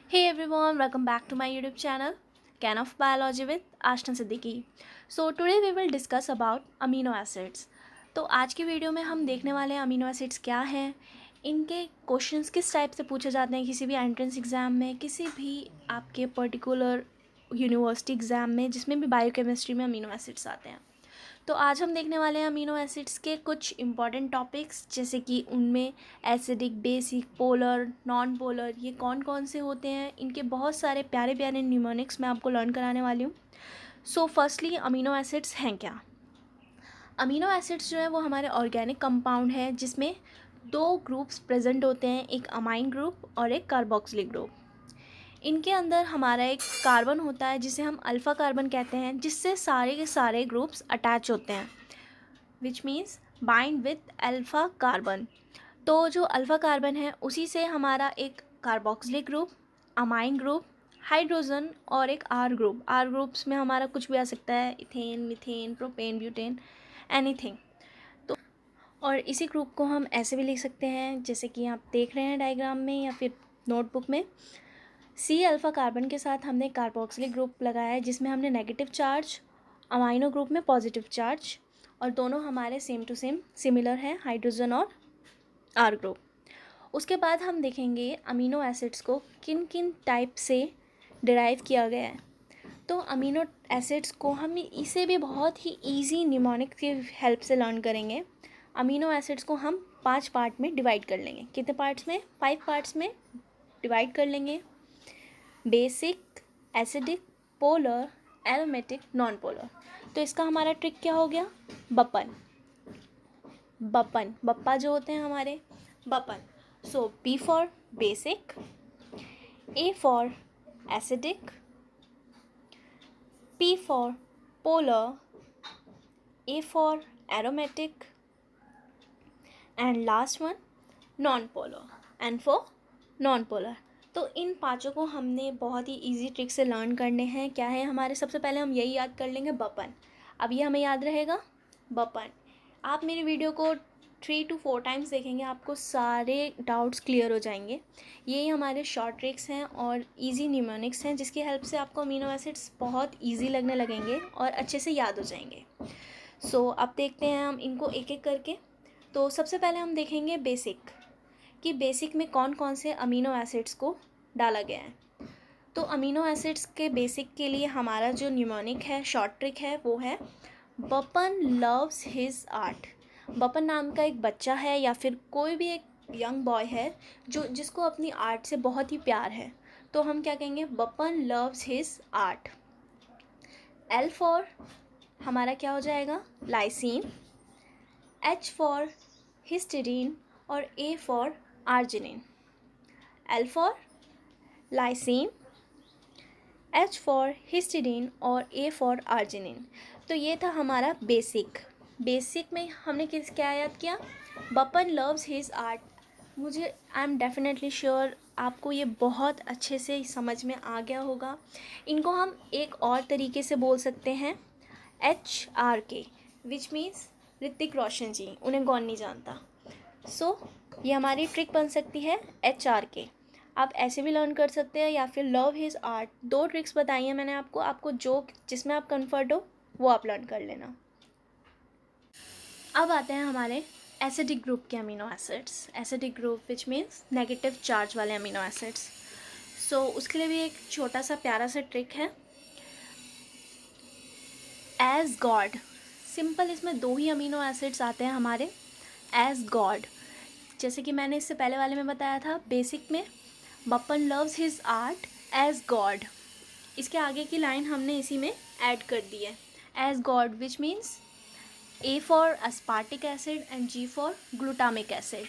Hey everyone, welcome back to my YouTube channel, Can of Biology with Ashna Siddiqui. So today we will discuss about amino acids. तो आज की video में हम देखने वाले हैं अमीनो एसिड्स क्या हैं, इनके क्वेश्चंस किस टाइप से पूछे जाते हैं किसी भी एंट्रेंस एग्ज़ाम में, किसी भी आपके पर्टिकुलर यूनिवर्सिटी एग्ज़ाम में जिसमें भी बायोकेमिस्ट्री में अमीनो एसिड्स आते हैं। तो आज हम देखने वाले हैं अमीनो एसिड्स के कुछ इंपॉर्टेंट टॉपिक्स, जैसे कि उनमें acidic, basic, polar, non polar, ये कौन कौन से होते हैं, इनके बहुत सारे प्यारे प्यारे न्यूमोनिक्स मैं आपको लर्न कराने वाली हूँ। सो फर्स्टली अमीनो एसिड्स हैं क्या। अमीनो एसिड्स जो है वो हमारे ऑर्गेनिक कंपाउंड है जिसमें दो ग्रुप्स प्रेजेंट होते हैं, एक अमाइन ग्रुप और एक कार्बोक्सिलिक ग्रुप। इनके अंदर हमारा एक कार्बन होता है जिसे हम अल्फ़ा कार्बन कहते हैं, जिससे सारे के सारे ग्रुप्स अटैच होते हैं, which means bind with alpha carbon. तो जो अल्फ़ा कार्बन है उसी से हमारा एक carboxylic group, amine group, hydrogen और एक आर ग्रुप। आर ग्रुप्स में हमारा कुछ भी आ सकता है, ethane, methane, propane, butane, anything. तो और इसी ग्रुप को हम ऐसे भी लिख सकते हैं जैसे कि आप देख रहे हैं डायग्राम में या फिर नोटबुक में। सी अल्फ़ा कार्बन के साथ हमने कार्बोक्सिलिक ग्रुप लगाया है जिसमें हमने नेगेटिव चार्ज, अमाइनो ग्रुप में पॉजिटिव चार्ज, और दोनों हमारे सेम टू सेम सिमिलर हैं, हाइड्रोजन और आर ग्रुप। उसके बाद हम देखेंगे अमीनो एसिड्स को किन किन टाइप से डिराइव किया गया है। तो अमीनो एसिड्स को हम इसे भी बहुत ही इजी निमोनिक की हेल्प से लर्न करेंगे। अमीनो एसिड्स को हम 5 पार्ट में डिवाइड कर लेंगे। कितने पार्ट्स में? 5 पार्ट्स में डिवाइड कर लेंगे। Basic, acidic, polar, aromatic, non polar. तो इसका हमारा ट्रिक क्या हो गया? बपन। बप्पा जो होते हैं हमारे, बपन। So B for basic, A for acidic, P for polar, A for aromatic, and last one non polar, N for non polar. तो इन पांचों को हमने बहुत ही इजी ट्रिक से लर्न करने हैं। क्या है हमारे? सबसे पहले हम यही याद कर लेंगे, बपन। अब ये हमें याद रहेगा, बपन। आप मेरी वीडियो को 3 to 4 टाइम्स देखेंगे, आपको सारे डाउट्स क्लियर हो जाएंगे। यही हमारे शॉर्ट ट्रिक्स हैं और इजी न्यूमोनिक्स हैं जिसकी हेल्प से आपको अमीनो एसिड्स बहुत ईजी लगने लगेंगे और अच्छे से याद हो जाएंगे। सो अब देखते हैं हम इनको एक एक करके। तो सबसे पहले हम देखेंगे बेसिक, कि बेसिक में कौन कौन से अमीनो एसिड्स को डाला गया है। तो अमीनो एसिड्स के बेसिक के लिए हमारा जो न्यूमोनिक है, शॉर्ट ट्रिक है, वो है Bipin loves his art. Bipin नाम का एक बच्चा है या फिर कोई भी एक यंग बॉय है जिसको अपनी आर्ट से बहुत ही प्यार है, तो हम क्या कहेंगे? बपन loves his art. L for हमारा क्या हो जाएगा? लाइसीन। एच फॉर हिस्टीडीन और A for arginine. L for lysine, H for histidine और ए फॉर आर्जिनिन। तो ये था हमारा बेसिक। बेसिक में हमने क्या याद किया? Bipin loves his art. मुझे आई एम डेफिनेटली श्योर आपको ये बहुत अच्छे से समझ में आ गया होगा। इनको हम एक और तरीके से बोल सकते हैं, HRK, which means Hrithik Roshan जी, उन्हें कौन नहीं जानता। सो ये हमारी ट्रिक बन सकती है, HRK। आप ऐसे भी लर्न कर सकते हैं या फिर लव हिज आर्ट। 2 ट्रिक्स बताई हैं मैंने आपको जो जिसमें आप कंफर्ट हो वो आप लर्न कर लेना। अब आते हैं हमारे एसिडिक ग्रुप के amino acids. Acidic group which means negative charge वाले अमीनो एसिड्स। सो उसके लिए भी एक छोटा सा प्यारा सा ट्रिक है, एज गॉड। सिंपल, इसमें 2 ही अमीनो एसिड्स आते हैं हमारे, एज गॉड। जैसे कि मैंने इससे पहले वाले में बताया था, बेसिक में बपन loves his art as god. इसके आगे की लाइन हमने इसी में ऐड कर दी है, as god, which means A for aspartic acid and G for glutamic acid.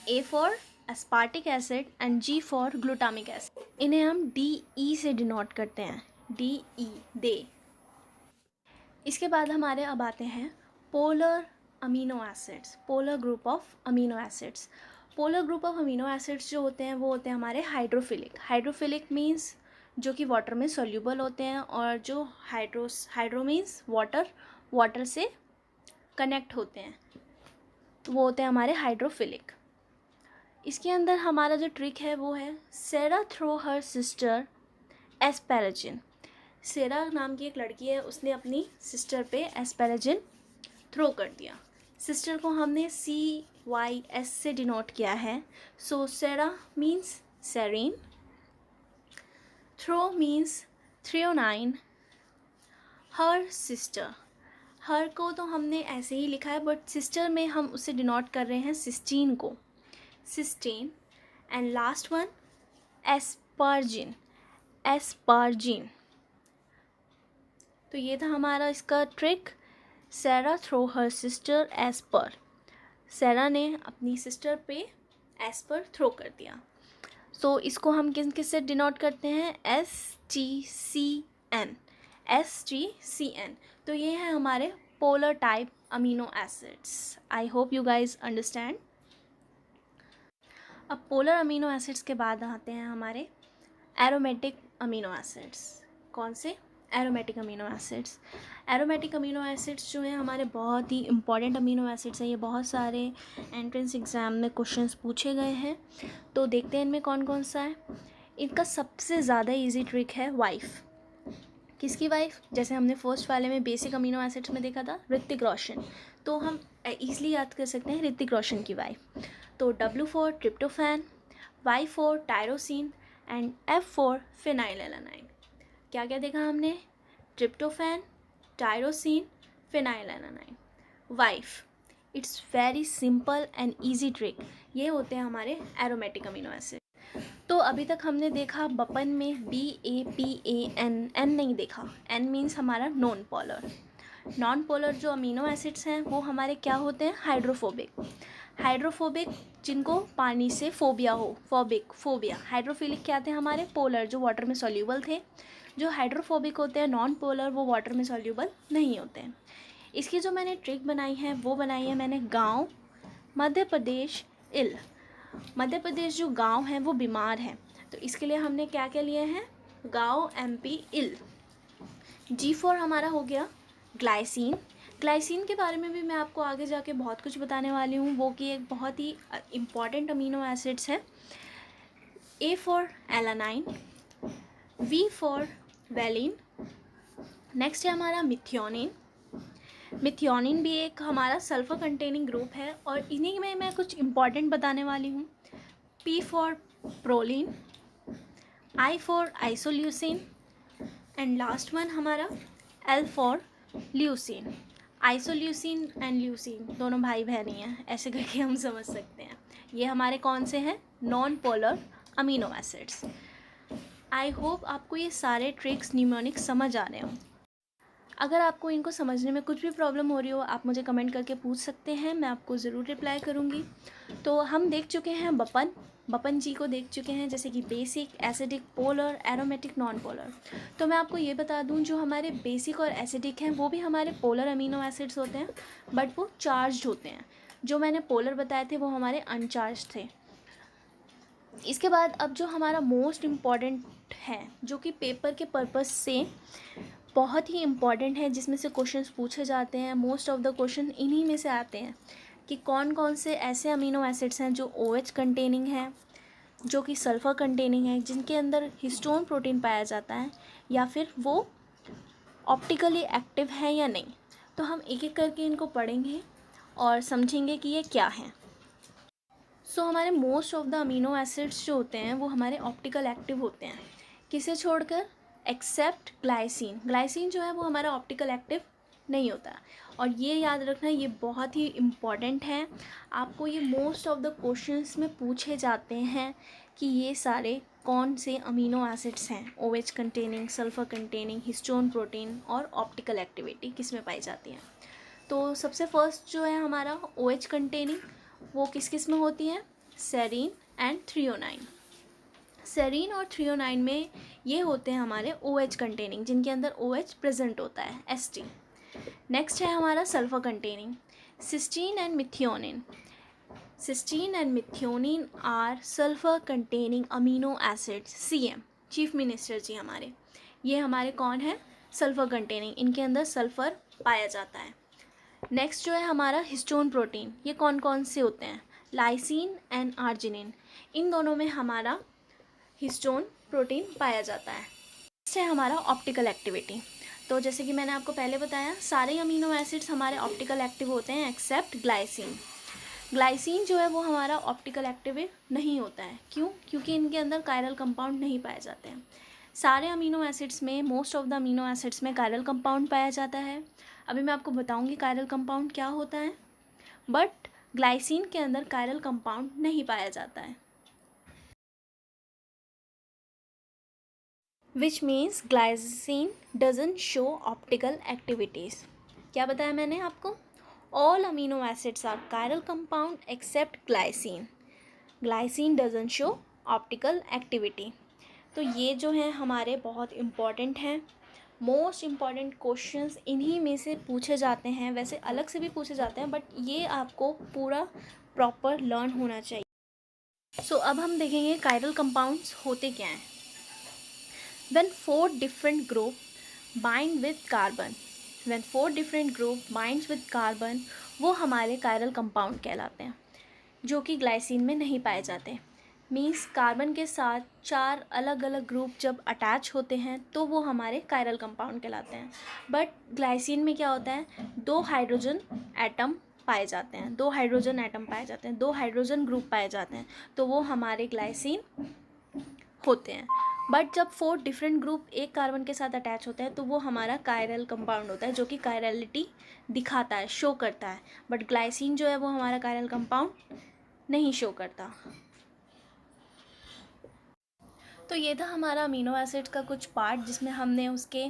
A for aspartic acid and G for glutamic acid. इन्हें हम DE से डिनोट करते हैं, DE, दे। इसके बाद हमारे अब आते हैं polar amino acids, polar group of amino acids. Polar group of amino acids जो होते हैं वो होते हैं हमारे हाइड्रोफिलिक। हाइड्रोफिलिक मीन्स जो कि वाटर में सोल्यूबल होते हैं, और जो हाइड्रो मीन्स वाटर से कनेक्ट होते हैं, तो वो होते हैं हमारे हाइड्रोफिलिक। इसके अंदर हमारा जो ट्रिक है वो है सेरा थ्रो हर सिस्टर एस्पैराजिन। सेरा नाम की एक लड़की है, उसने अपनी सिस्टर पे एस्पैराजिन थ्रो कर दिया। सिस्टर को हमने CYS से डिनोट किया है। सो सेरा means serine, throw means threonine, her sister, her को तो हमने ऐसे ही लिखा है बट सिस्टर में हम उसे डिनोट कर रहे हैं सिस्टीन को, cysteine. And last one asparagine, asparagine. तो ये था हमारा इसका ट्रिक, सेरा थ्रो हर सिस्टर एज पर। सेरा ने अपनी सिस्टर पे एज पर थ्रो कर दिया। सो इसको हम किस से डिनोट करते हैं, STCN, STCN। तो ये है हमारे polar type amino acids. I hope you guys understand. अब पोलर अमीनो एसिड्स के बाद आते हैं हमारे एरोमेटिक अमीनो एसिड्स। कौन से, aromatic amino acids. Aromatic amino acids जो हैं हमारे बहुत ही इंपॉर्टेंट अमीनो एसिड्स हैं। ये बहुत सारे एंट्रेंस एग्ज़ाम में क्वेश्चंस पूछे गए हैं। तो देखते हैं इनमें कौन कौन सा है। इनका सबसे ज़्यादा इजी ट्रिक है वाइफ। किसकी वाइफ, जैसे हमने फर्स्ट वाले में बेसिक अमीनो एसिड्स में देखा था ऋतिक रोशन, तो हम ईजिली याद कर सकते हैं ऋतिक रोशन की वाइफ। तो W for tryptophan, Y for tyrosine and F for phenylalanine. क्या क्या देखा हमने, tryptophan, tyrosine, phenylalanine, wife. It's very simple and easy trick. ये होते हैं हमारे एरोमेटिक अमीनो एसिड। तो अभी तक हमने देखा बपन में BAPAN, N नहीं देखा। N मीन्स हमारा नॉन पोलर। नॉन पोलर जो अमीनो एसिड्स हैं वो हमारे क्या होते हैं, हाइड्रोफोबिक। हाइड्रोफोबिक जिनको पानी से फोबिया हो, फोबिया। हाइड्रोफिलिक क्या थे हमारे, पोलर, जो वाटर में सॉल्यूबल थे। जो हाइड्रोफोबिक होते हैं नॉन पोलर, वो वाटर में सॉल्यूबल नहीं होते हैं। इसकी जो मैंने ट्रिक बनाई है वो बनाई है मैंने गांव, मध्य प्रदेश, इल। मध्य प्रदेश जो गांव है वो बीमार है, तो इसके लिए हमने क्या क्या लिए हैं, गांव, MP, इल। G फॉर हमारा हो गया ग्लाइसिन। ग्लाइसिन के बारे में भी मैं आपको आगे जाके बहुत कुछ बताने वाली हूँ, वो कि एक बहुत ही इम्पॉर्टेंट अमीनो एसिड्स है। A for alanine, V for valine. Next है हमारा मिथियोनिन। मिथियोनिन भी एक हमारा सल्फर कंटेनिंग ग्रुप है और इन्हीं में मैं कुछ इम्पॉर्टेंट बताने वाली हूँ। P for proline, I for isoleucine and last one हमारा L for leucine. Isoleucine and leucine दोनों भाई बहन ही हैं, ऐसे करके हम समझ सकते हैं। ये हमारे कौन से हैं, non polar amino acids. I hope आपको ये सारे ट्रिक्स न्यूमोनिक समझ आ रहे हों। अगर आपको इनको समझने में कुछ भी प्रॉब्लम हो रही हो आप मुझे कमेंट करके पूछ सकते हैं, मैं आपको ज़रूर रिप्लाई करूँगी। तो हम देख चुके हैं बपन जी को देख चुके हैं, जैसे कि basic, acidic, polar, aromatic, non polar. तो मैं आपको ये बता दूं जो हमारे बेसिक और एसिडिक हैं वो भी हमारे पोलर अमीनो एसिड्स होते हैं बट वो चार्ज्ड होते हैं। जो मैंने पोलर बताए थे वो हमारे अनचार्ज थे। इसके बाद अब जो हमारा मोस्ट इम्पॉर्टेंट है, जो कि पेपर के पर्पस से बहुत ही इम्पॉर्टेंट है, जिसमें से क्वेश्चंस पूछे जाते हैं, मोस्ट ऑफ द क्वेश्चन इन्हीं में से आते हैं कि कौन कौन से ऐसे अमीनो एसिड्स हैं जो OH कंटेनिंग है, जो कि सल्फ़र कंटेनिंग है, जिनके अंदर हिस्टोन प्रोटीन पाया जाता है, या फिर वो ऑप्टिकली एक्टिव है या नहीं। तो हम एक एक करके इनको पढ़ेंगे और समझेंगे कि ये क्या हैं। सो हमारे most of the amino acids जो होते हैं वो हमारे ऑप्टिकल एक्टिव होते हैं, किसे छोड़कर, एक्सेप्ट ग्लाइसिन। ग्लाइसिन जो है वो हमारा ऑप्टिकल एक्टिव नहीं होता। और ये याद रखना, ये बहुत ही इम्पॉर्टेंट है, आपको ये मोस्ट ऑफ द क्वेश्चंस में पूछे जाते हैं कि ये सारे कौन से अमीनो एसिड्स हैं, OH containing, sulphur containing, histone protein और ऑप्टिकल एक्टिविटी किस में पाई जाती है। तो सबसे फर्स्ट जो है हमारा OH कंटेनिंग, वो किस किस में होती हैं, सेरीन एंड थ्रियोनाइन। सेरीन और थ्रियोनाइन में ये होते हैं हमारे OH कंटेनिंग, जिनके अंदर OH प्रेजेंट होता है, St। नेक्स्ट है हमारा sulphur containing, cysteine and methionine. Cysteine and methionine are sulphur containing amino acids, CM, chief minister ji हमारे। ये हमारे कौन है, सल्फर कंटेनिंग, इनके अंदर सल्फर पाया जाता है। नेक्स्ट जो है हमारा हिस्टोन प्रोटीन, ये कौन कौन से होते हैं, लाइसिन एंड आर्जिनिन, इन दोनों में हमारा हिस्टोन प्रोटीन पाया जाता है। नेक्स्ट है हमारा ऑप्टिकल एक्टिविटी। तो जैसे कि मैंने आपको पहले बताया, सारे अमीनो एसिड्स हमारे ऑप्टिकल एक्टिव होते हैं एक्सेप्ट ग्लाइसिन। ग्लाइसिन जो है वो हमारा ऑप्टिकल एक्टिव नहीं होता है। क्यों? क्योंकि इनके अंदर कायरल कंपाउंड नहीं पाए जाते हैं। सारे अमीनो एसिड्स में, most of the amino acids में कायरल कंपाउंड पाया जाता है। अभी मैं आपको बताऊंगी कायरल कंपाउंड क्या होता है, बट ग्लाइसिन के अंदर कायरल कंपाउंड नहीं पाया जाता है, which means glycine doesn't show optical activities. क्या बताया मैंने आपको? All amino acids are chiral compound except glycine. Glycine doesn't show optical activity. तो ये जो है हमारे बहुत इम्पॉर्टेंट हैं। मोस्ट इम्पॉर्टेंट क्वेश्चंस इन्हीं में से पूछे जाते हैं, वैसे अलग से भी पूछे जाते हैं, बट ये आपको पूरा प्रॉपर लर्न होना चाहिए। सो अब हम देखेंगे कायरल कंपाउंड्स होते क्या हैं। When four different group bind with carbon, वो हमारे कायरल कंपाउंड कहलाते हैं, जो कि ग्लाइसिन में नहीं पाए जाते। मीन्स कार्बन के साथ 4 अलग अलग ग्रुप जब अटैच होते हैं तो वो हमारे कायरल कंपाउंड कहलाते हैं। बट ग्लाइसिन में क्या होता है, 2 हाइड्रोजन एटम पाए जाते हैं, 2 हाइड्रोजन एटम पाए जाते हैं, 2 हाइड्रोजन ग्रुप पाए जाते हैं, तो वो हमारे ग्लाइसिन होते हैं। बट जब 4 डिफरेंट ग्रुप एक कार्बन के साथ अटैच होते हैं तो वो हमारा कायरल कंपाउंड होता है, जो कि कायरलिटी दिखाता है, शो करता है। बट ग्लाइसिन जो है वो हमारा कायरल कंपाउंड नहीं शो करता। तो ये था हमारा अमीनो एसिड्स का कुछ पार्ट, जिसमें हमने उसके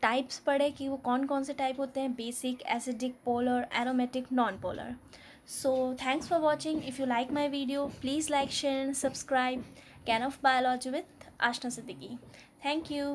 टाइप्स पढ़े कि वो कौन कौन से टाइप होते हैं, basic, acidic, polar, aromatic, non polar. So thanks for watching. If you like my video, please like, share and subscribe. Can of Biology with Ashna Siddiqui. Thank you.